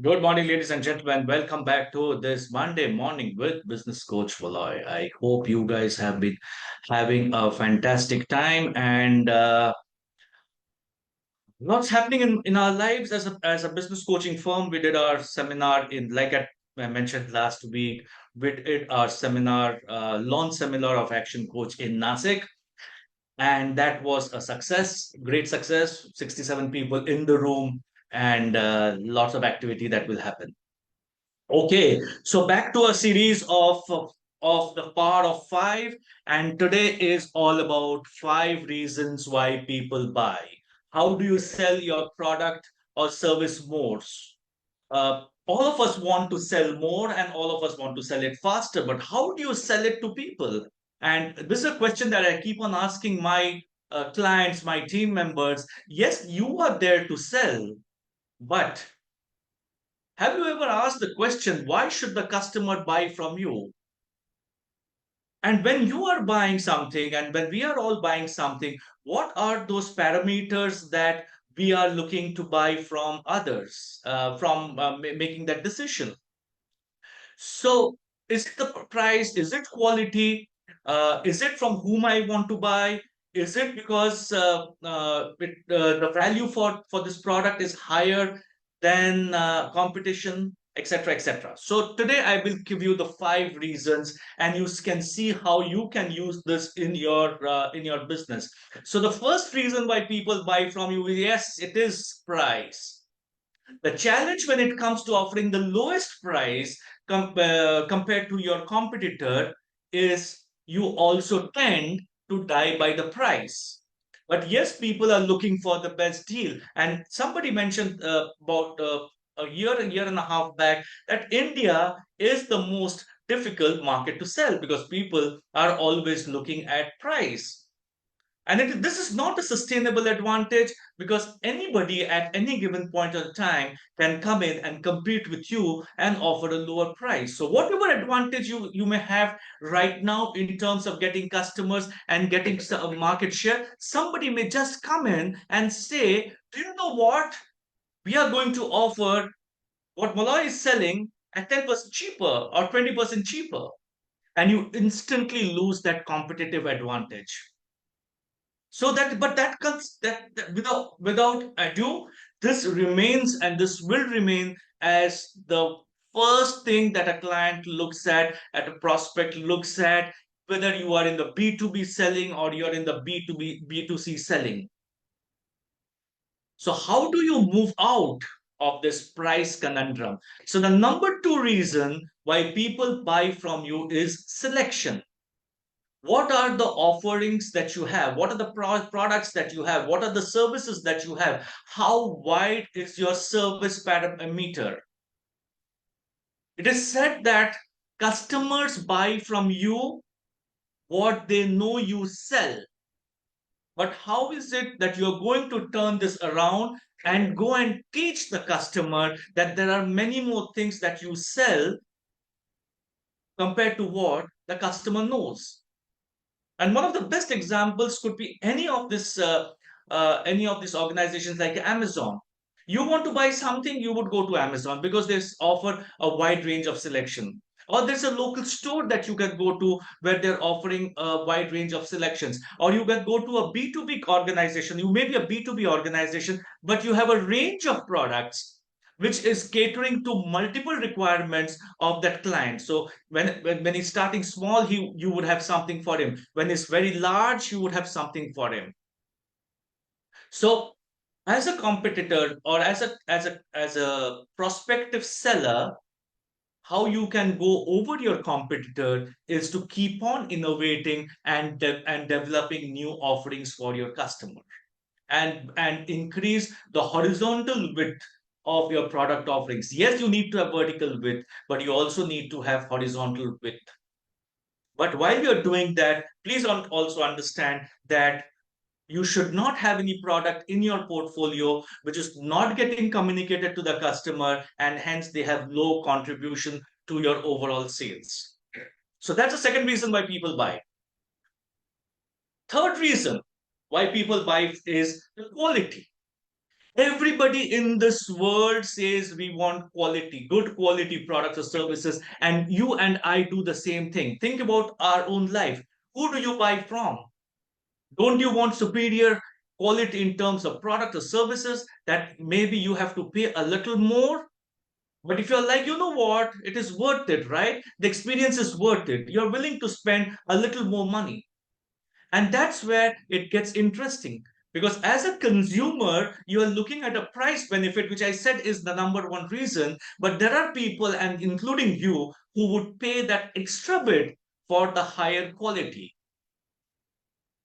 Good morning, ladies and gentlemen. Welcome back to this Monday morning with Business Coach Moloy. I hope you guys have been having a fantastic time and lots happening in our lives as a business coaching firm. We did our seminar I mentioned last week. We did our seminar, launch seminar of Action Coach in Nasik, and that was a success, great success. 67 people in the room and lots of activity that will happen. Okay, so back to a series of the power of five, and today is all about five reasons why people buy. How do you sell your product or service more? All of us want to sell more, and all of us want to sell it faster. But how do you sell it to people? And this is a question that I keep on asking my clients, my team members. Yes, you are there to sell, but have you ever asked the question, why should the customer buy from you? And when you are buying something, and when we are all buying something, what are those parameters that we are looking to buy from others, from making that decision? So, is it the price? Is it quality? Is it from whom I want to buy? Is it because the value for this product is higher than competition, etc., etc.? So today I will give you the five reasons, and you can see how you can use this in your business. So the first reason why people buy from you, yes, it is price. The challenge when it comes to offering the lowest price compared to your competitor is you also tend to die by the price. But yes, people are looking for the best deal. And somebody mentioned about a year and a half back that India is the most difficult market to sell because people are always looking at price. And this is not a sustainable advantage because anybody at any given point of time can come in and compete with you and offer a lower price. So, whatever advantage you may have right now in terms of getting customers and getting market share, somebody may just come in and say, do you know what? We are going to offer what Moloy is selling at 10% cheaper or 20% cheaper. And you instantly lose that competitive advantage. So that, but that comes that without ado, this remains and this will remain as the first thing that a client looks at a prospect looks at, whether you are in the B2B selling or you're in the B2C selling. So how do you move out of this price conundrum? So the number two reason why people buy from you is selection. What are the offerings that you have? What are the products that you have? What are the services that you have? How wide is your service parameter? It is said that customers buy from you what they know you sell. But how is it that you're going to turn this around and go and teach the customer that there are many more things that you sell compared to what the customer knows? And one of the best examples could be any of these organizations like Amazon. You want to buy something, you would go to Amazon because they offer a wide range of selection. Or there's a local store that you can go to where they're offering a wide range of selections. Or you can go to a B2B organization. You may be a B2B organization, but you have a range of products which is catering to multiple requirements of that client. So when he's starting small, you would have something for him. When he's very large, you would have something for him. So as a competitor or as a prospective seller, how you can go over your competitor is to keep on innovating and developing new offerings for your customer and increase the horizontal width of your product offerings. Yes, you need to have vertical width, but you also need to have horizontal width. But while you're doing that, please also understand that you should not have any product in your portfolio which is not getting communicated to the customer, and hence they have low contribution to your overall sales. So that's the second reason why people buy. Third reason why people buy is the quality. Everybody in this world says we want quality, good quality products or services, and you and I do the same thing. Think about our own life. Who do you buy from? Don't you want superior quality in terms of product or services that maybe you have to pay a little more? But if you're like, you know what, it is worth it, right? The experience is worth it. You're willing to spend a little more money. And that's where it gets interesting. Because as a consumer, you are looking at a price benefit, which I said is the number one reason. But there are people, and including you, who would pay that extra bit for the higher quality.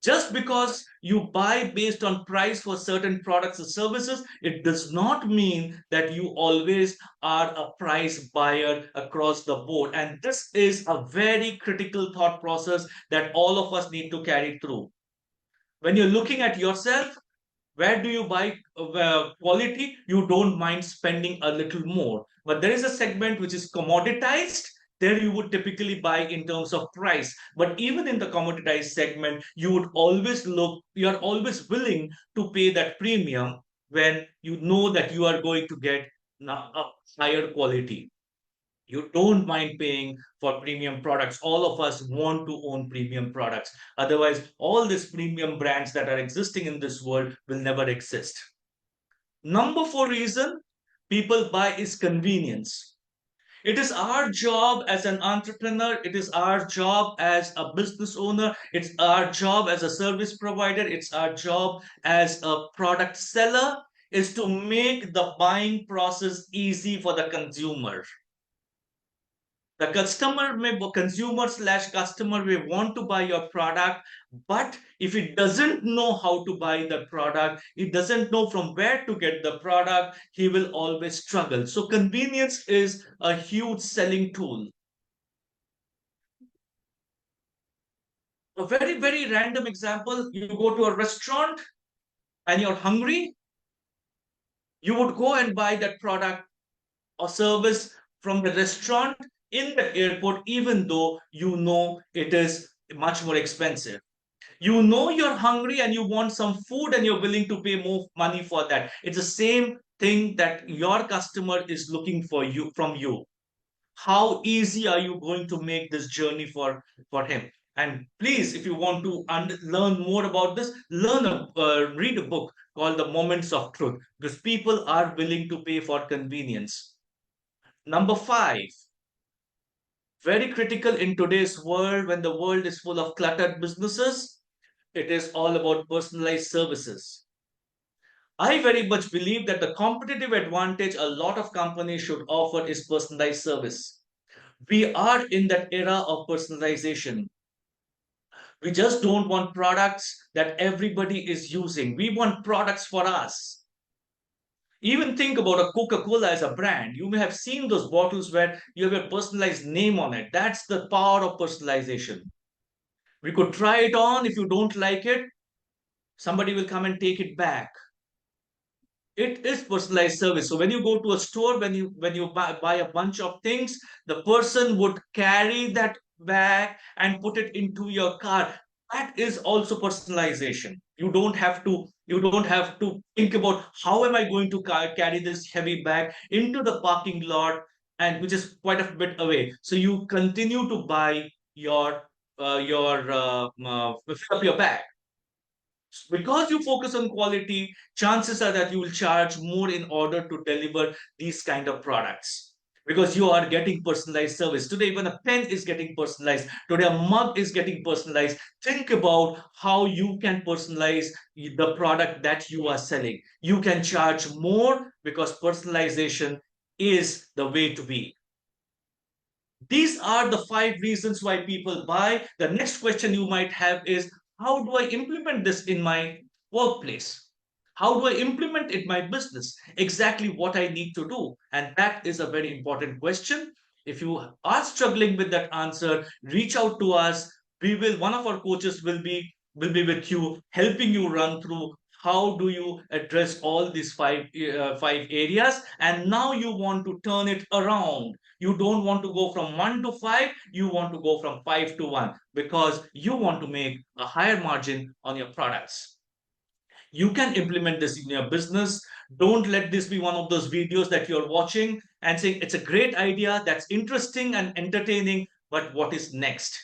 Just because you buy based on price for certain products or services, it does not mean that you always are a price buyer across the board. And this is a very critical thought process that all of us need to carry through. When you're looking at yourself, where do you buy quality? You don't mind spending a little more. But there is a segment which is commoditized. There you would typically buy in terms of price. But even in the commoditized segment, you would always you're always willing to pay that premium when you know that you are going to get a higher quality. You don't mind paying for premium products. All of us want to own premium products. Otherwise, all these premium brands that are existing in this world will never exist. Number four reason people buy is convenience. It is our job as an entrepreneur, it is our job as a business owner, it's our job as a service provider, it's our job as a product seller, is to make the buying process easy for the consumer. The consumer slash customer may want to buy your product, but if it doesn't know how to buy the product, it doesn't know from where to get the product, he will always struggle. So convenience is a huge selling tool. A very, very random example: you go to a restaurant and you're hungry, you would go and buy that product or service from the restaurant in the airport, even though you know it is much more expensive. You know you're hungry and you want some food and you're willing to pay more money for that. It's the same thing that your customer is looking for you from you. How easy are you going to make this journey for him? And please, if you want to learn more about this, read a book called The Moments of Truth, because people are willing to pay for convenience. Number five, very critical in today's world when the world is full of cluttered businesses, it is all about personalized services. I very much believe that the competitive advantage a lot of companies should offer is personalized service. We are in that era of personalization. We just don't want products that everybody is using. We want products for us. Even think about a Coca-Cola as a brand. You may have seen those bottles where you have a personalized name on it. That's the power of personalization. We could try it on. If you don't like it, somebody will come and take it back. It is personalized service. So when you go to a store, when you buy a bunch of things, the person would carry that bag and put it into your car. That is also personalization. You don't have to think about how am I going to carry this heavy bag into the parking lot, and which is quite a bit away. So you continue to buy fill up your bag. Because you focus on quality, chances are that you will charge more in order to deliver these kind of products, because you are getting personalized service. Today, even a pen is getting personalized. Today, a mug is getting personalized. Think about how you can personalize the product that you are selling. You can charge more because personalization is the way to be. These are the five reasons why people buy. The next question you might have is, how do I implement this in my workplace? How do I implement it in my business? Exactly what I need to do. And that is a very important question. If you are struggling with that answer, reach out to us. One of our coaches will be with you, helping you run through how do you address all these five areas. And now you want to turn it around. You don't want to go from 1 to 5, you want to go from 5 to 1, because you want to make a higher margin on your products. You can implement this in your business. Don't let this be one of those videos that you're watching and saying it's a great idea, that's interesting and entertaining, but what is next?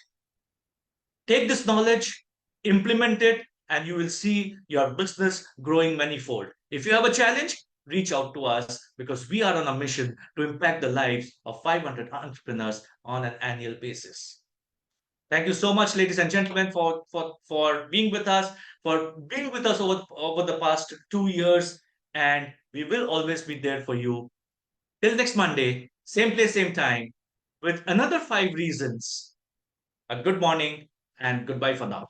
Take this knowledge, implement it, and you will see your business growing manifold. If you have a challenge, reach out to us because we are on a mission to impact the lives of 500 entrepreneurs on an annual basis. Thank you so much, ladies and gentlemen, for being with us, over the past 2 years. And we will always be there for you. Till next Monday, same place, same time, with another 5 reasons. A good morning and goodbye for now.